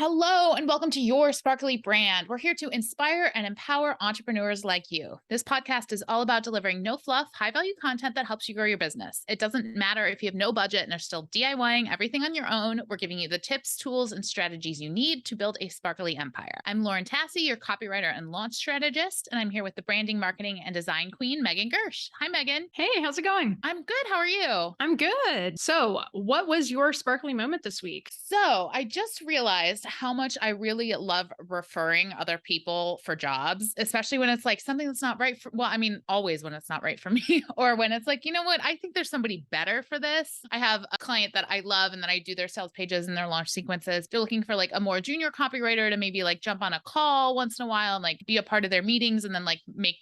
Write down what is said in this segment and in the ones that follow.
Hello, and welcome to Your Sparkly Brand. We're here to inspire and empower entrepreneurs like you. This podcast is all about delivering no fluff, high value content that helps you grow your business. It doesn't matter if you have no budget and are still DIYing everything on your own. We're giving you the tips, tools, and strategies you need to build a sparkly empire. I'm Lauren Tassi, your copywriter and launch strategist, and I'm here with the branding, marketing, and design queen, Megan Gersh. Hi, Megan. Hey, how's it going? I'm good. How are you? I'm good. So, what was your sparkly moment this week? So I just realized how much I really love referring other people for jobs, especially when it's like something that's not right for, well, I mean, always when it's not right for me, or when it's like, you know what, I think there's somebody better for this. I have a client that I love and then I do their sales pages and their launch sequences. They're looking for like a more junior copywriter to maybe like jump on a call once in a while and like be a part of their meetings and then like make,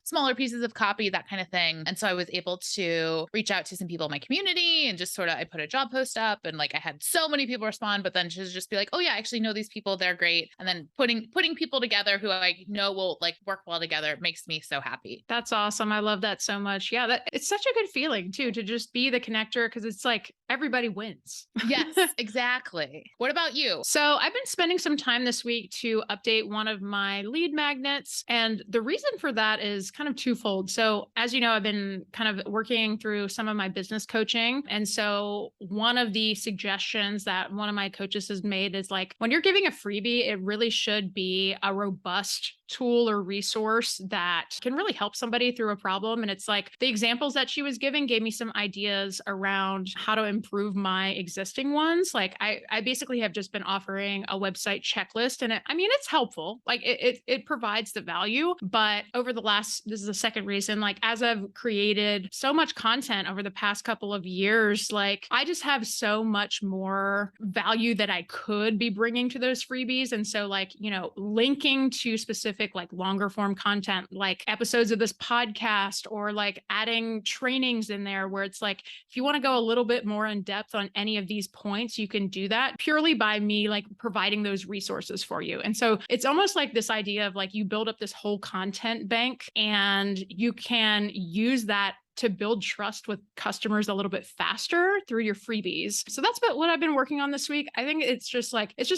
smaller pieces of copy, that kind of thing. And so I was able to reach out to some people in my community and just sort of, I put a job post up and like I had so many people respond, but then just be like, oh yeah, I actually know these people, they're great. And then putting people together who I know will like work well together makes me so happy. That's awesome. I love that so much. Yeah, it's such a good feeling too, to just be the connector, because it's like everybody wins. Yes, exactly. What about you? So I've been spending some time this week to update one of my lead magnets. And the reason for that is kind of twofold. So as you know, I've been kind of working through some of my business coaching. And so one of the suggestions that one of my coaches has made is like, when you're giving a freebie, it really should be a robust tool or resource that can really help somebody through a problem. And it's like the examples that she was giving gave me some ideas around how to improve my existing ones. Like I basically have just been offering a website checklist, and it's helpful. Like it provides the value, but this is the second reason, like as I've created so much content over the past couple of years, like I just have so much more value that I could be bringing to those freebies. And so like, linking to specific like longer form content, like episodes of this podcast, or like adding trainings in there where it's like, if you want to go a little bit more in depth on any of these points, you can do that purely by me like providing those resources for you. And so it's almost like this idea of like you build up this whole content bank and you can use that to build trust with customers a little bit faster through your freebies. So that's what I've been working on this week. I think it's just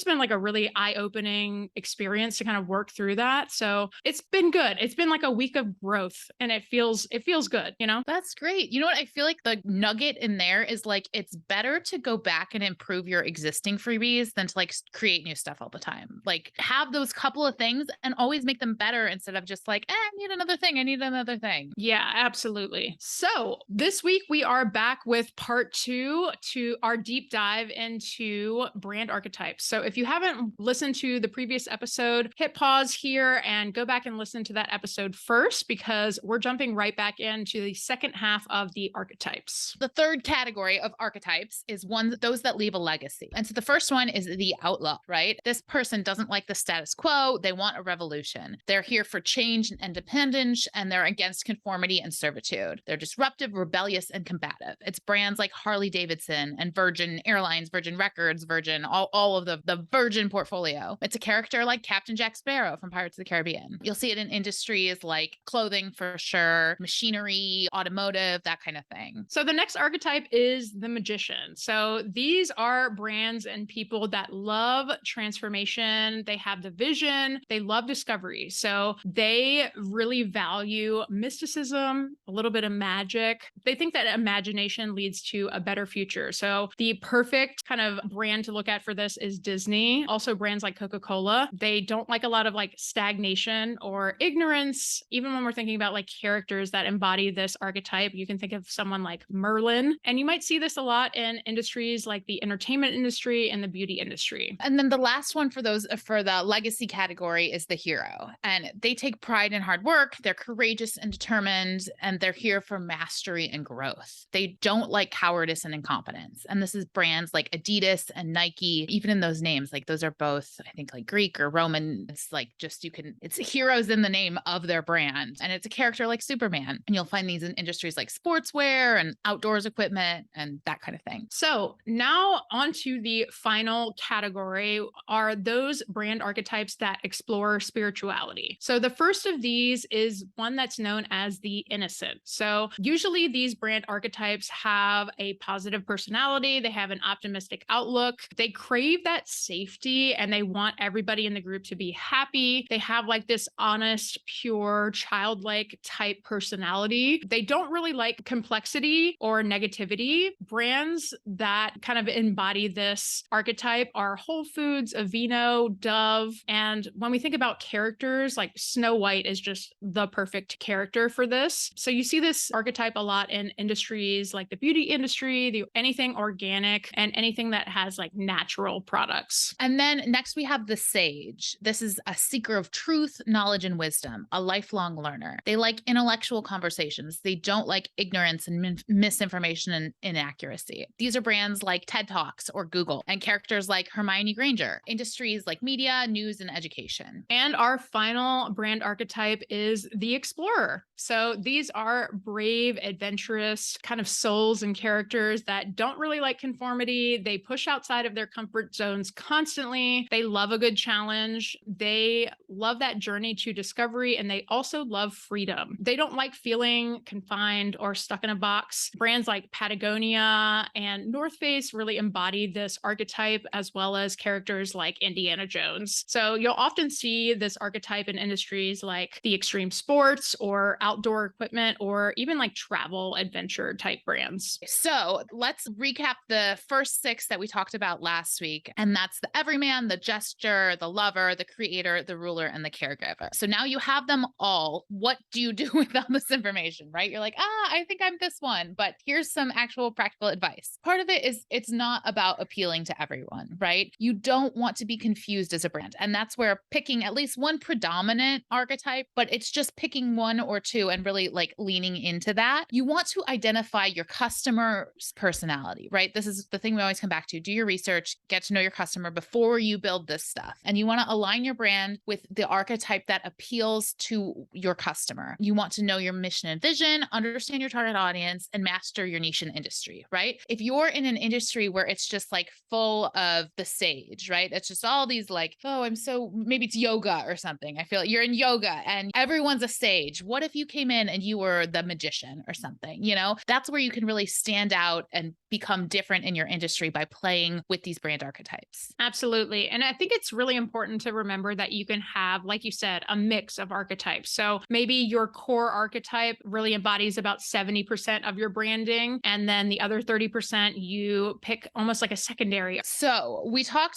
been like a really eye-opening experience to kind of work through that. So it's been good. It's been like a week of growth, and it feels good, That's great. You know what? I feel like the nugget in there is like, it's better to go back and improve your existing freebies than to like create new stuff all the time. Like have those couple of things and always make them better instead of just like, I need another thing. I need another thing. Yeah, absolutely. So this week we are back with part 2 to our deep dive into brand archetypes. So if you haven't listened to the previous episode, hit pause here and go back and listen to that episode first, because we're jumping right back into the second half of the archetypes. The third category of archetypes is those that leave a legacy. And so the first one is the outlaw, right? This person doesn't like the status quo. They want a revolution. They're here for change and independence, and they're against conformity and servitude. They're disruptive, rebellious, and combative. It's brands like Harley Davidson and Virgin Airlines, Virgin Records, Virgin, all of the Virgin portfolio. It's a character like Captain Jack Sparrow from Pirates of the Caribbean. You'll see it in industries like clothing for sure, machinery, automotive, that kind of thing. So the next archetype is the magician. So these are brands and people that love transformation. They have the vision. They love discovery. So they really value mysticism, a little bit of magic. They think that imagination leads to a better future. So the perfect kind of brand to look at for this is Disney. Also brands like Coca-Cola. They don't like a lot of like stagnation or ignorance. Even when we're thinking about like characters that embody this archetype, you can think of someone like Merlin. And you might see this a lot in industries like the entertainment industry and the beauty industry. And then the last one for the legacy category is the hero. And they take pride in hard work. They're courageous and determined, and they're here for mastery and growth. They don't like cowardice and incompetence. And this is brands like Adidas and Nike. Even in those names, like those are both, I think, like Greek or Roman. It's like just it's heroes in the name of their brand. And it's a character like Superman. And you'll find these in industries like sportswear and outdoors equipment and that kind of thing. So now onto the final category are those brand archetypes that explore spirituality. So the first of these is one that's known as the innocent. So So usually these brand archetypes have a positive personality. They have an optimistic outlook. They crave that safety and they want everybody in the group to be happy. They have like this honest, pure, childlike type personality. They don't really like complexity or negativity. Brands that kind of embody this archetype are Whole Foods, Aveeno, Dove. And when we think about characters, like Snow White is just the perfect character for this. So you see this archetype a lot in industries like the beauty industry, anything organic, and anything that has like natural products. And then next we have the sage. This is a seeker of truth, knowledge, and wisdom, a lifelong learner. They like intellectual conversations. They don't like ignorance and misinformation and inaccuracy. These are brands like TED Talks or Google, and characters like Hermione Granger, industries like media, news, and education. And our final brand archetype is the explorer. So these are brave, adventurous kind of souls and characters that don't really like conformity. They push outside of their comfort zones constantly. They love a good challenge. They love that journey to discovery, and they also love freedom. They don't like feeling confined or stuck in a box. Brands like Patagonia and North Face really embody this archetype, as well as characters like Indiana Jones. So you'll often see this archetype in industries like the extreme sports or outdoor equipment, or even like travel adventure type brands. So let's recap the first 6 that we talked about last week. And that's the everyman, the jester, the lover, the creator, the ruler, and the caregiver. So now you have them all. What do you do with all this information, right? You're like, I think I'm this one, but here's some actual practical advice. Part of it is it's not about appealing to everyone, right? You don't want to be confused as a brand. And that's where picking at least one predominant archetype, but it's just picking one or two and really like leaning into that. You want to identify your customer's personality, right? This is the thing we always come back to. Do your research, get to know your customer before you build this stuff. And you want to align your brand with the archetype that appeals to your customer. You want to know your mission and vision, understand your target audience, and master your niche and industry, right? If you're in an industry where it's just like full of the sage, right? It's just all these like, maybe it's yoga or something. I feel like you're in yoga and everyone's a sage. What if you came in and you were the magician or something? That's where you can really stand out and become different in your industry by playing with these brand archetypes. Absolutely. And I think it's really important to remember that you can have, like you said, a mix of archetypes. So maybe your core archetype really embodies about 70% of your branding. And then the other 30% you pick almost like a secondary. So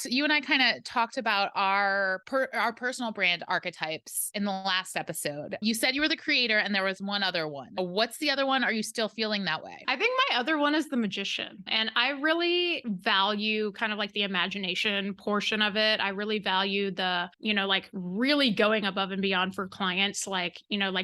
you and I kind of talked about our personal brand archetypes in the last episode. You said you were the creator and there was one other one. What's the other one? Are you still feeling that way? I think my other one is the magician. And I really value kind of like the imagination portion of it. I really value the, like really going above and beyond for clients, like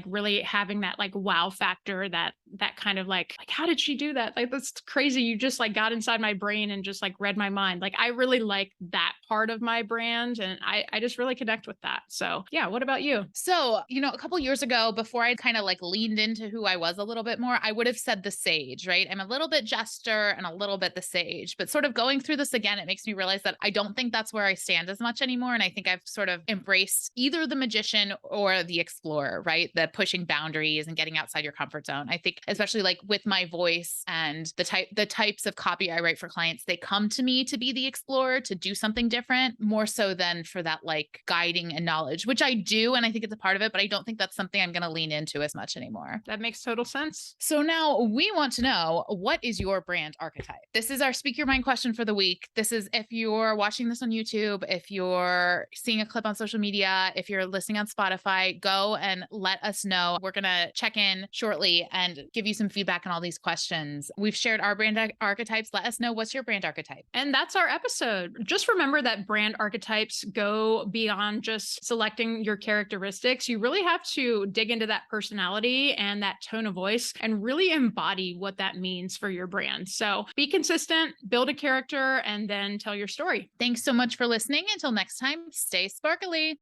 really having that like wow factor, that kind of like how did she do that? Like, that's crazy. You just like got inside my brain and just like read my mind. Like, I really like that part of my brand. And I just really connect with that. So yeah. What about you? So, a couple years ago, before I kind of like leaned into who I was a little bit more, I would have said the sage, right? I'm a little bit jester and a little bit the sage, but sort of going through this again, it makes me realize that I don't think that's where I stand as much anymore. And I think I've sort of embraced either the magician or the explorer, right? The pushing boundaries and getting outside your comfort zone. I think especially like with my voice and the types of copy I write for clients, they come to me to be the explorer, to do something different, more so than for that like guiding and knowledge, which I do. And I think it's a part of it, but I don't think that's something I'm going to lean into as much anymore. That makes total sense. So now we want to know, what is your brand archetype? This is our Speak Your Mind question for the week. This is if you're watching this on YouTube, if you're seeing a clip on social media, if you're listening on Spotify, go and let us know. We're going to check in shortly and give you some feedback on all these questions. We've shared our brand archetypes. Let us know, what's your brand archetype? And that's our episode. Just remember that brand archetypes go beyond just selecting your characteristics. You really have to dig into that personality and that tone of voice and really embody what that means for your brand. So be consistent, build a character, and then tell your story. Thanks so much for listening. Until next time, stay sparkly.